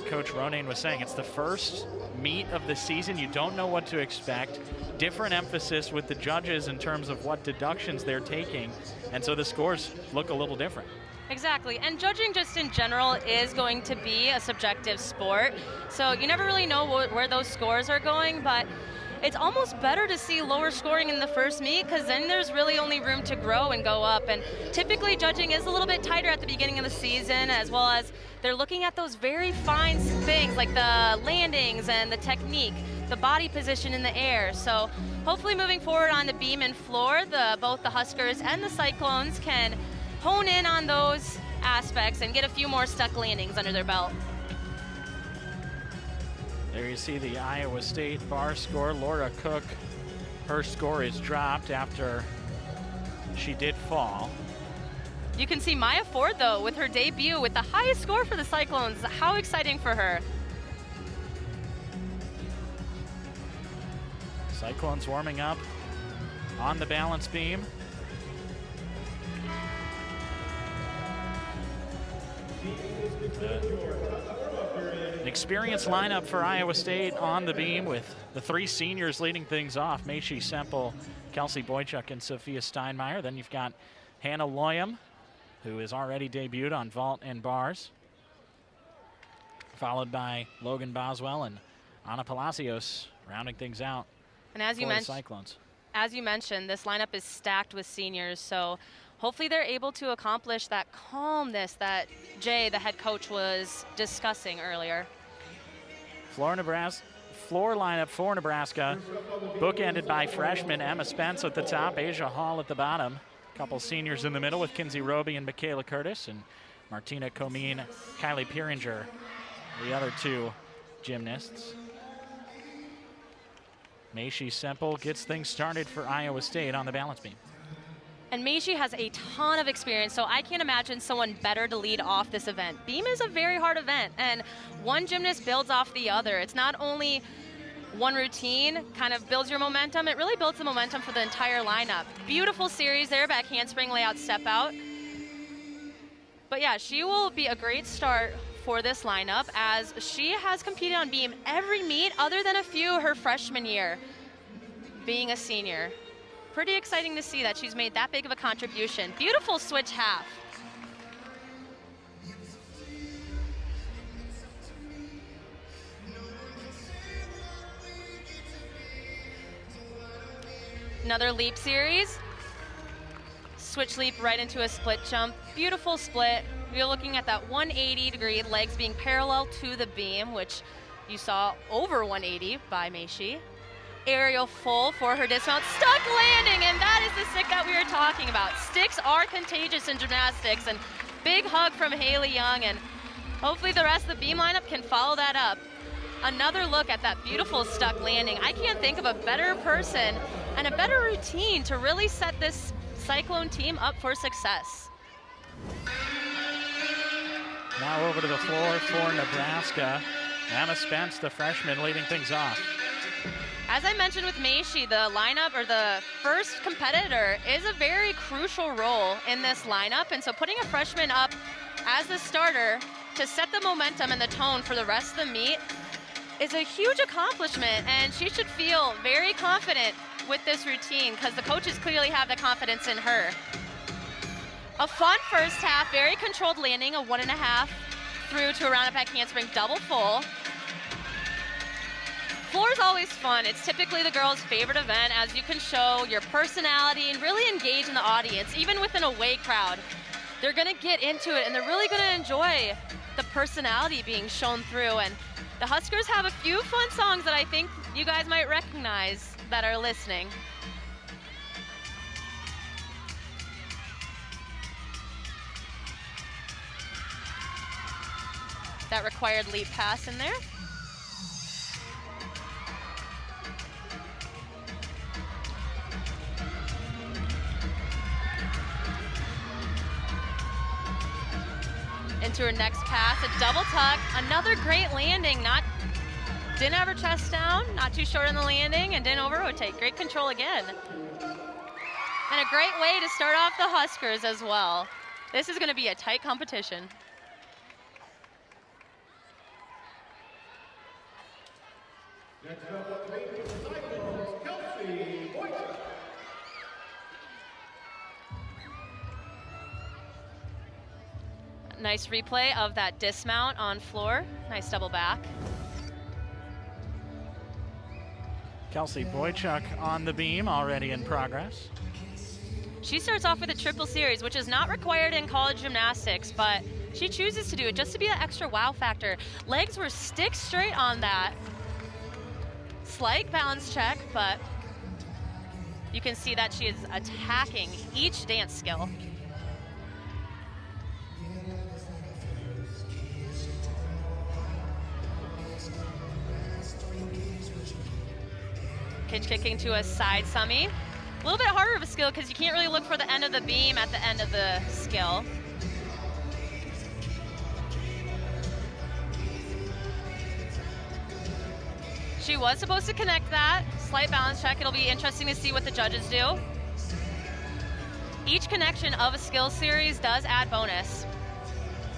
Coach Ronayne was saying, it's the first meet of the season. You don't know what to expect. Different emphasis with the judges in terms of what deductions they're taking, and so the scores look a little different. Exactly, and judging just in general is going to be a subjective sport, so you never really know where those scores are going, but it's almost better to see lower scoring in the first meet, because then there's really only room to grow and go up. And typically judging is a little bit tighter at the beginning of the season, as well as they're looking at those very fine things like the landings and the technique, the body position in the air. So hopefully moving forward on the beam and floor, both the Huskers and the Cyclones can hone in on those aspects and get a few more stuck landings under their belt. There you see the Iowa State bar score. Laura Cook, her score is dropped after she did fall. You can see Maya Ford, though, with her debut with the highest score for the Cyclones. How exciting for her. Cyclones warming up on the balance beam. An experienced lineup for Iowa State on the beam with the three seniors leading things off. Maishi Semple, Kelsey Boychuk, and Sophia Steinmeier. Then you've got Hannah Loyam, who has already debuted on vault and bars, followed by Logan Boswell and Anna Palacios rounding things out. And as you mentioned, this lineup is stacked with seniors, so hopefully they're able to accomplish that calmness that Jay, the head coach, was discussing earlier. Floor lineup for Nebraska, bookended by freshman Emma Spence at the top, Asia Hall at the bottom. A couple seniors in the middle with Kinsey Roby and Michaela Curtis, and Martina Comine, Kylie Pieringer, the other two gymnasts. Maishi Semple gets things started for Iowa State on the balance beam. And Maishi has a ton of experience, so I can't imagine someone better to lead off this event. Beam is a very hard event, and one gymnast builds off the other. It's not only one routine kind of builds your momentum, it really builds the momentum for the entire lineup. Beautiful series there, back handspring, layout, step out. But yeah, she will be a great start for this lineup, as she has competed on beam every meet other than a few her freshman year, being a senior. Pretty exciting to see that she's made that big of a contribution. Beautiful switch half. Another leap series. Switch leap right into a split jump. Beautiful split. You're looking at that 180-degree, legs being parallel to the beam, which you saw over 180 by Maishi. Aerial full for her dismount, stuck landing, and that is the stick that we were talking about. Sticks are contagious in gymnastics, and big hug from Haley Young, and hopefully the rest of the beam lineup can follow that up. Another look at that beautiful stuck landing. I can't think of a better person and a better routine to really set this Cyclone team up for success. Now over to the floor for Nebraska. Emma Spence, the freshman, leading things off. As I mentioned with Maishi, the lineup, or the first competitor, is a very crucial role in this lineup, and so putting a freshman up as the starter to set the momentum and the tone for the rest of the meet is a huge accomplishment, and she should feel very confident with this routine because the coaches clearly have the confidence in her. A fun first half, very controlled landing, a 1.5 through to a round-up back handspring double full. Floor is always fun. It's typically the girls' favorite event, as you can show your personality and really engage in the audience, even with an away crowd. They're gonna get into it, and they're really gonna enjoy the personality being shown through. And the Huskers have a few fun songs that I think you guys might recognize that are listening. That required leap pass in there. Into her next pass, a double tuck, another great landing, didn't have her chest down, not too short on the landing, and didn't over-rotate. Great control again. And a great way to start off the Huskers as well. This is gonna be a tight competition. Nice replay of that dismount on floor. Nice double back. Kelsey Boychuk on the beam, already in progress. She starts off with a triple series, which is not required in college gymnastics, but she chooses to do it just to be that extra wow factor. Legs were stick straight on that. Slight balance check, but you can see that she is attacking each dance skill. Pitch kicking to a side summy. A little bit harder of a skill because you can't really look for the end of the beam at the end of the skill. She was supposed to connect that. Slight balance check. It'll be interesting to see what the judges do. Each connection of a skill series does add bonus.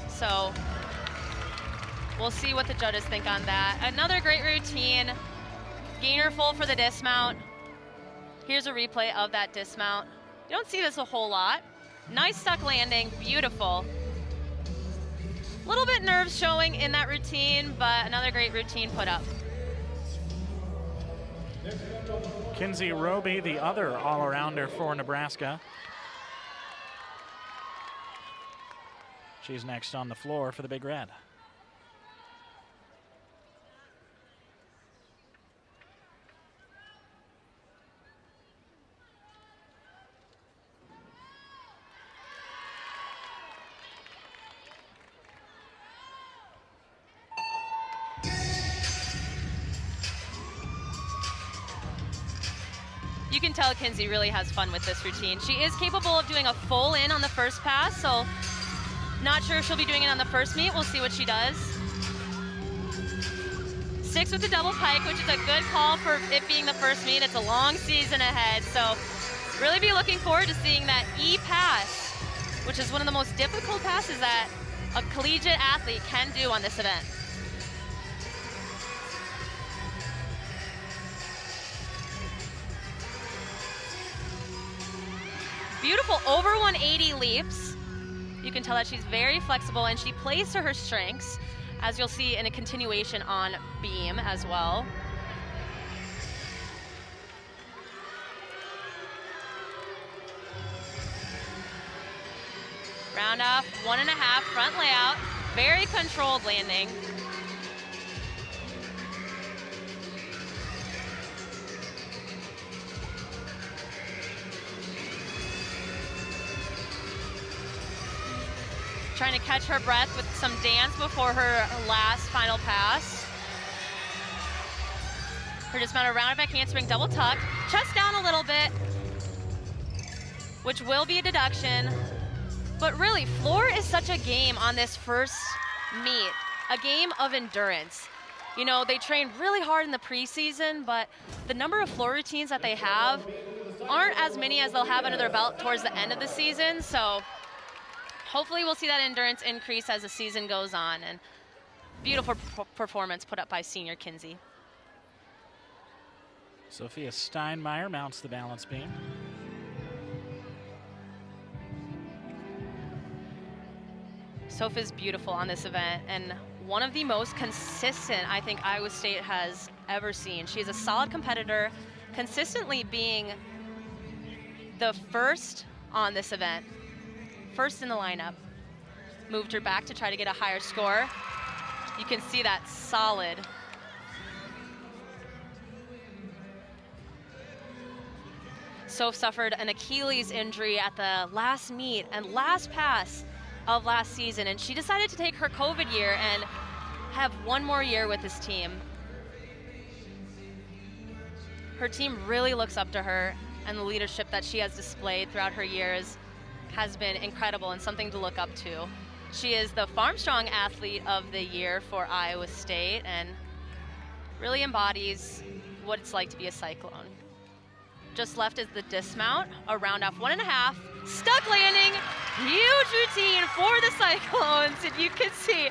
So we'll see what the judges think on that. Another great routine. Gainer full for the dismount. Here's a replay of that dismount. You don't see this a whole lot. Nice stuck landing, beautiful. A little bit nerves showing in that routine, but another great routine put up. Kinsey Roby, the other all-arounder for Nebraska. She's next on the floor for the Big Red. You can tell Kinsey really has fun with this routine. She is capable of doing a full in on the first pass, so not sure if she'll be doing it on the first meet. We'll see what she does. Sticks with the double pike, which is a good call for it being the first meet. It's a long season ahead, so really be looking forward to seeing that E pass, which is one of the most difficult passes that a collegiate athlete can do on this event. Beautiful over 180 leaps. You can tell that she's very flexible and she plays to her strengths, as you'll see in a continuation on beam as well. Round off, 1.5 front layout, very controlled landing. Trying to catch her breath with some dance before her last final pass. Her dismounted rounded back handspring double tuck, chest down a little bit, which will be a deduction. But really, floor is such a game on this first meet, a game of endurance. You know, they train really hard in the preseason, but the number of floor routines that they have aren't as many as they'll have under their belt towards the end of the season. So hopefully we'll see that endurance increase as the season goes on. And beautiful performance put up by senior Kinsey. Sophia Steinmeier mounts the balance beam. Sophia's beautiful on this event and one of the most consistent I think Iowa State has ever seen. She's a solid competitor, consistently being the first on this event. First in the lineup. Moved her back to try to get a higher score. You can see that solid. Soph suffered an Achilles injury at the last meet and last pass of last season, and she decided to take her COVID year and have one more year with this team. Her team really looks up to her, and the leadership that she has displayed throughout her years has been incredible and something to look up to. She is the Farmstrong Athlete of the Year for Iowa State and really embodies what it's like to be a Cyclone. Just left is the dismount, a round off 1.5, stuck landing, huge routine for the Cyclones, and you can see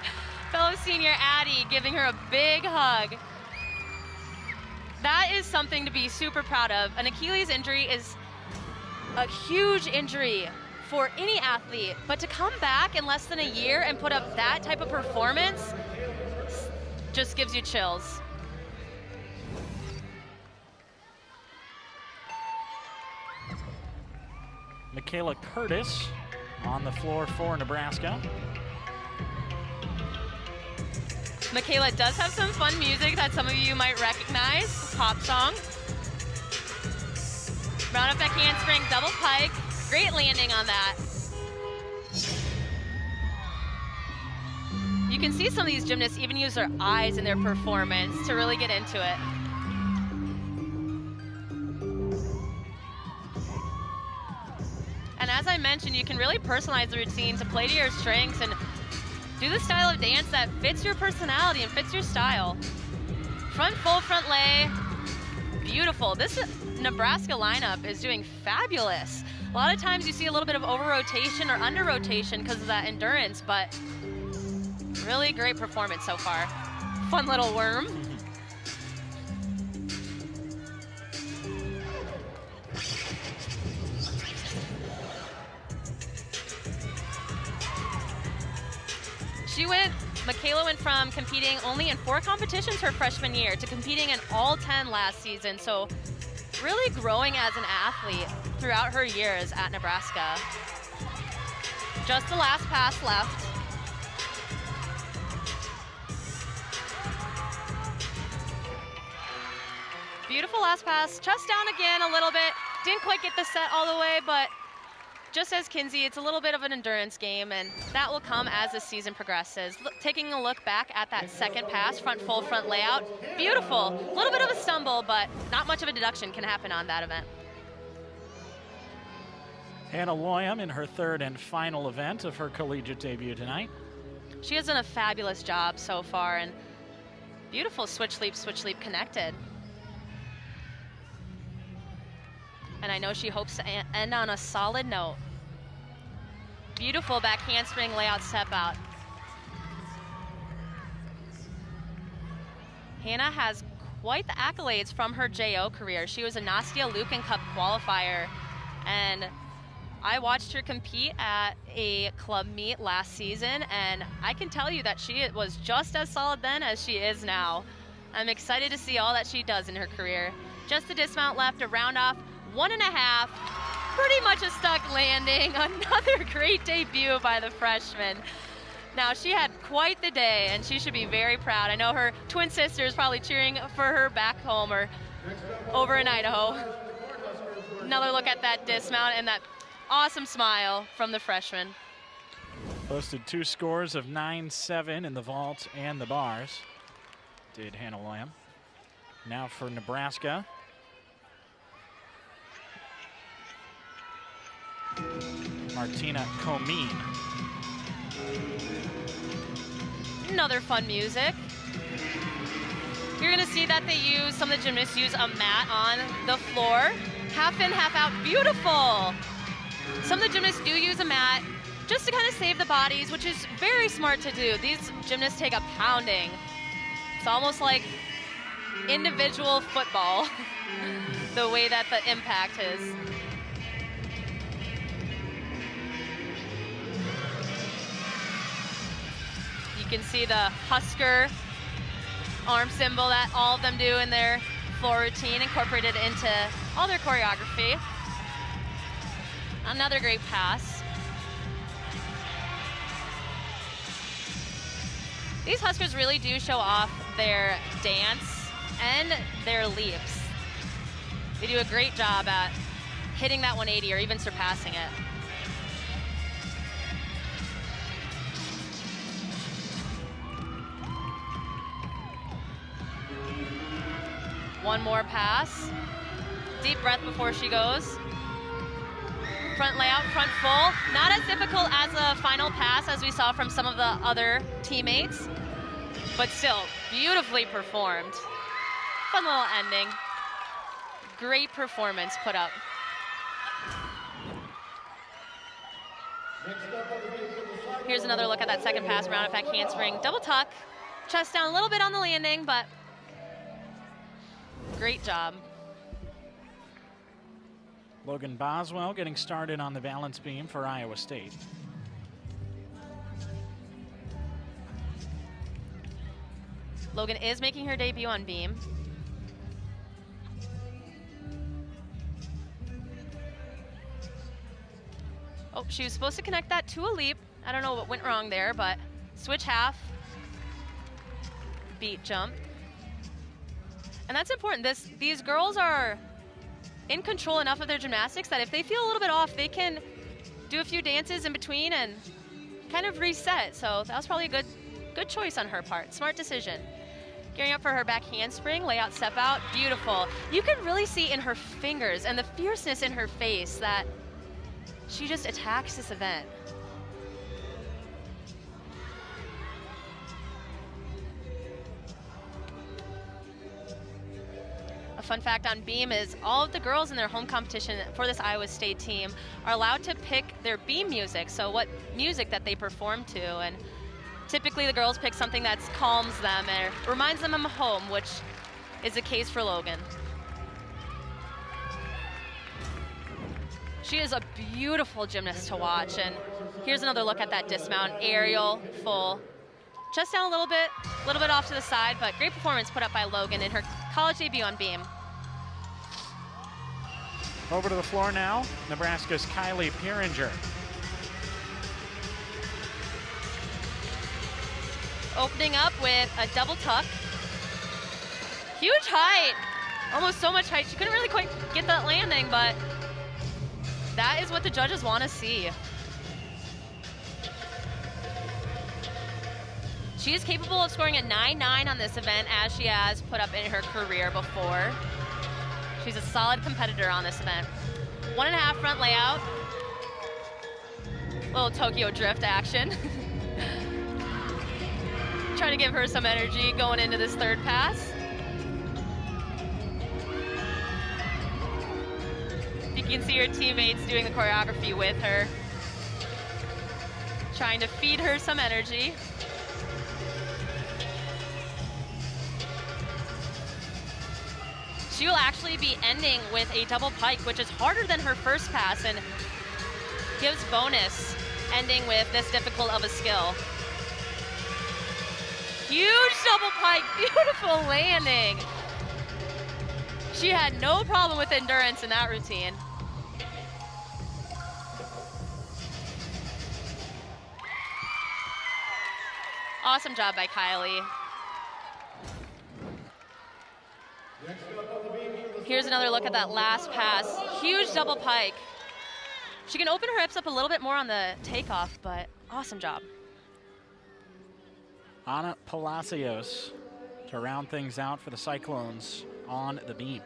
fellow senior Addie giving her a big hug. That is something to be super proud of. An Achilles injury is a huge injury for any athlete, but to come back in less than a year and put up that type of performance just gives you chills. Michaela Curtis on the floor for Nebraska. Michaela does have some fun music that some of you might recognize, pop song. Round up that handspring, double pike. Great landing on that. You can see some of these gymnasts even use their eyes in their performance to really get into it. And as I mentioned, you can really personalize the routine to play to your strengths and do the style of dance that fits your personality and fits your style. Front full, front lay, beautiful. This Nebraska lineup is doing fabulous. A lot of times you see a little bit of over rotation or under rotation because of that endurance, but really great performance so far. Fun little worm. Michaela went from competing only in 4 competitions her freshman year to competing in all 10 last season. So really growing as an athlete throughout her years at Nebraska. Just the last pass left. Beautiful last pass, chest down again a little bit. Didn't quite get the set all the way, but just as Kinsey, it's a little bit of an endurance game, and that will come as the season progresses. Taking a look back at that second pass, front full, front layout, beautiful. A little bit of a stumble, but not much of a deduction can happen on that event. Hannah Loyam in her 3rd and final event of her collegiate debut tonight. She has done a fabulous job so far, and beautiful switch leap connected. And I know she hopes to end on a solid note. Beautiful back handspring layout step out. Hannah has quite the accolades from her JO career. She was a Nastia Lucan Cup qualifier, and I watched her compete at a club meet last season, and I can tell you that she was just as solid then as she is now. I'm excited to see all that she does in her career. Just a dismount left, a round off, 1.5, pretty much a stuck landing. Another great debut by the freshman. Now, she had quite the day, and she should be very proud. I know her twin sister is probably cheering for her back home or over in Idaho. Another look at that dismount and that awesome smile from the freshman. Posted 2 scores of 9-7 in the vault and the bars, did Hannah Loyam. Now for Nebraska. Martina Comine. Another fun music. You're gonna see that some of the gymnasts use a mat on the floor. Half in, half out, beautiful. Some of the gymnasts do use a mat just to kind of save the bodies, which is very smart to do. These gymnasts take a pounding. It's almost like individual football, the way that the impact is. You can see the Husker arm symbol that all of them do in their floor routine, incorporated into all their choreography. Another great pass. These Huskers really do show off their dance and their leaps. They do a great job at hitting that 180 or even surpassing it. One more pass. Deep breath before she goes. Front layout, front full. Not as difficult as a final pass as we saw from some of the other teammates, but still beautifully performed. Fun little ending. Great performance put up. Here's another look at that second pass, round up back handspring, double tuck, chest down a little bit on the landing, but Great job. Logan Boswell getting started on the balance beam for Iowa State. Logan is making her debut on beam. Oh, she was supposed to connect that to a leap. I don't know what went wrong there, but switch half, beat jump. And that's important. These girls are in control enough of their gymnastics that if they feel a little bit off, they can do a few dances in between and kind of reset. So that was probably a good choice on her part. Smart decision. Gearing up for her back handspring, layout, step out, beautiful. You can really see in her fingers and the fierceness in her face that she just attacks this event. A fun fact on beam is all of the girls in their home competition for this Iowa State team are allowed to pick their beam music, so what music that they perform to. And typically the girls pick something that calms them and reminds them of home, which is the case for Logan. She is a beautiful gymnast to watch, and here's another look at that dismount, aerial, full. Chest down a little bit off to the side, but great performance put up by Logan in her college debut on beam. Over to the floor now, Nebraska's Kylie Pieringer. Opening up with a double tuck. Huge height, almost so much height. She couldn't really quite get that landing, but that is what the judges want to see. She is capable of scoring a 9.9 on this event, as she has put up in her career before. She's a solid competitor on this event. 1.5 front layout. Little Tokyo drift action. Trying to give her some energy going into this third pass. You can see her teammates doing the choreography with her. Trying to feed her some energy. She will actually be ending with a double pike, which is harder than her first pass and gives bonus ending with this difficult of a skill. Huge double pike, beautiful landing. She had no problem with endurance in that routine. Awesome job by Kylie. Here's another look at that last pass. Huge double pike. She can open her hips up a little bit more on the takeoff, but awesome job. Anna Palacios to round things out for the Cyclones on the beam.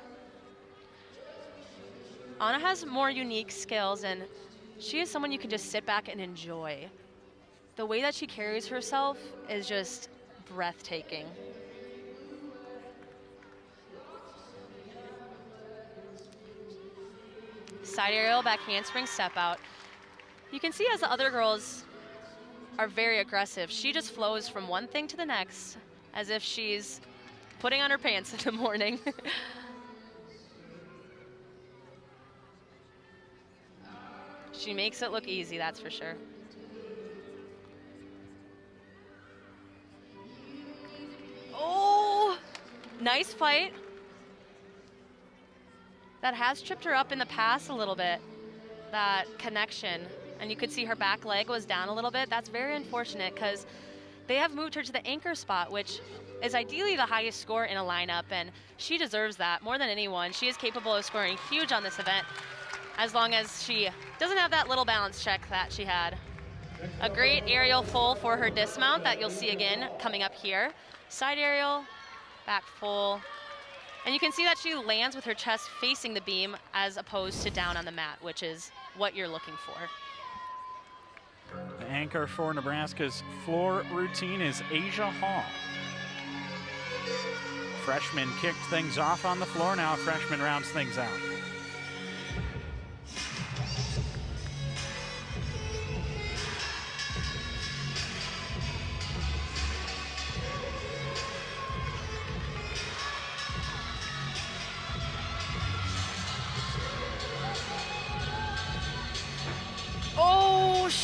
Anna has more unique skills, and she is someone you can just sit back and enjoy. The way that she carries herself is just breathtaking. Side aerial, back handspring, step out. You can see as the other girls are very aggressive, she just flows from one thing to the next as if she's putting on her pants in the morning. She makes it look easy, that's for sure. Oh, nice fight. That has tripped her up in the pass a little bit, that connection. And you could see her back leg was down a little bit. That's very unfortunate because they have moved her to the anchor spot, which is ideally the highest score in a lineup, and she deserves that more than anyone. She is capable of scoring huge on this event as long as she doesn't have that little balance check that she had. A great aerial full for her dismount that you'll see again coming up here. Side aerial, back full. And you can see that she lands with her chest facing the beam as opposed to down on the mat, which is what you're looking for. The anchor for Nebraska's floor routine is Asia Hall. Freshman kicked things off on the floor. Now a freshman rounds things out.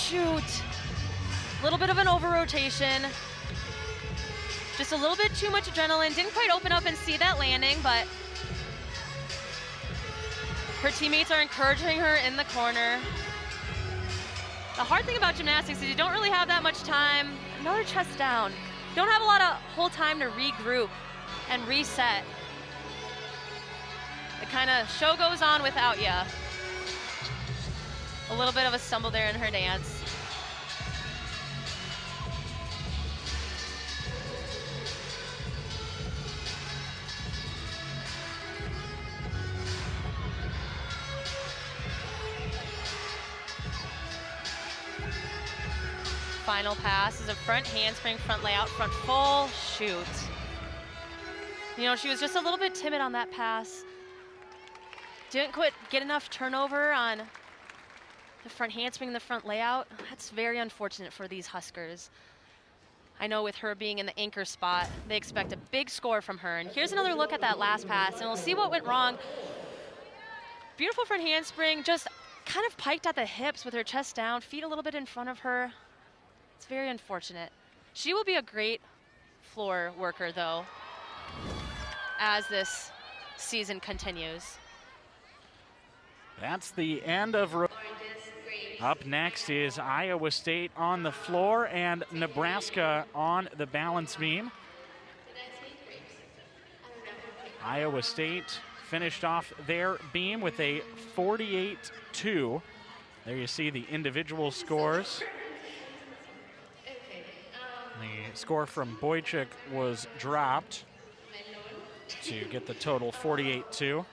shoot. A little bit of an over-rotation. Just a little bit too much adrenaline. Didn't quite open up and see that landing, but her teammates are encouraging her in the corner. The hard thing about gymnastics is you don't really have that much time. Another chest down. You don't have a lot of whole time to regroup and reset. The kind of show goes on without you. A little bit of a stumble there in her dance. Final pass is a front handspring, front layout, front full shoot. You know, she was just a little bit timid on that pass. Didn't quite get enough turnover on the front handspring, the front layout. That's very unfortunate for these Huskers. I know with her being in the anchor spot, they expect a big score from her. And here's another look at that last pass, and we'll see what went wrong. Beautiful front handspring, just kind of piked at the hips with her chest down, feet a little bit in front of her. It's very unfortunate. She will be a great floor worker, though, as this season continues. That's the end of. Up next is Iowa State on the floor and Nebraska on the balance beam. Iowa State finished off their beam with a 48-2. There you see the individual scores. The score from Boychuk was dropped to get the total 48-2.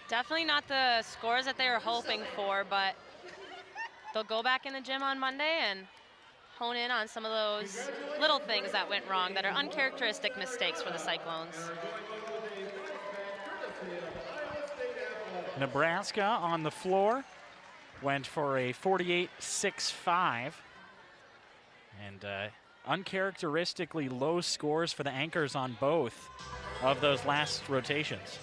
Definitely not the scores that they were hoping for, but they'll go back in the gym on Monday and hone in on some of those little things that went wrong that are uncharacteristic mistakes for the Cyclones. Nebraska on the floor went for a 48-6-5. And uncharacteristically low scores for the anchors on both of those last rotations.